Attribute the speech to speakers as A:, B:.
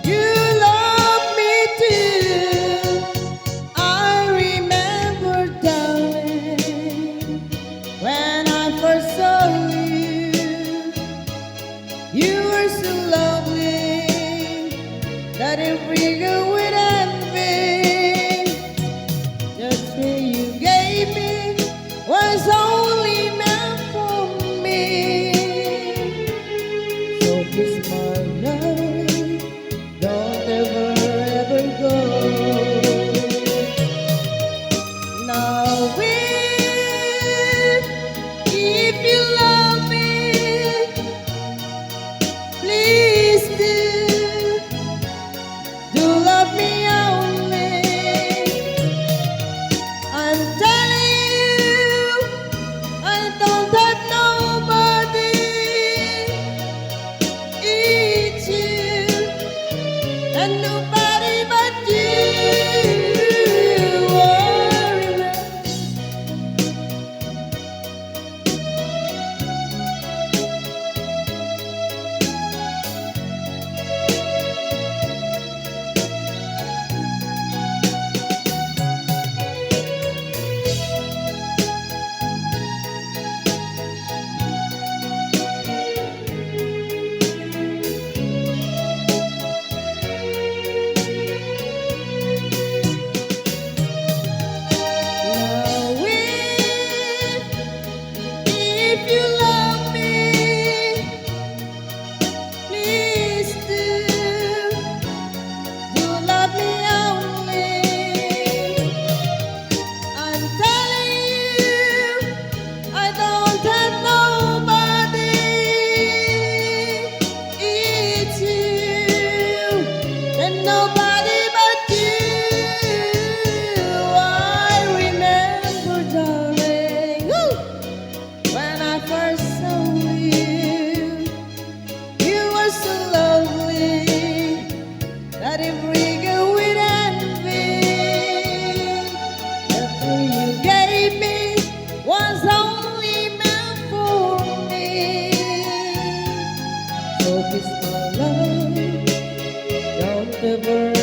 A: You love me too. I remember, darling, when I first saw you. You were so lovely that every girl would envy. The thrill you gave me was only meant for me. So kiss my love, don't ever ever go. Now if you love me, please do love me only. I'm telling you, I don't have nobody. It's you and nobody but you. Oh, remember. If you love me, please do love me only. I'm telling you, I don't have nobody. It's you and nobody but you. I remember, darling, when I first saw you. You were so lovely that every girl would envy. The thrill you gave me was only meant for me. So kiss my love, don't ever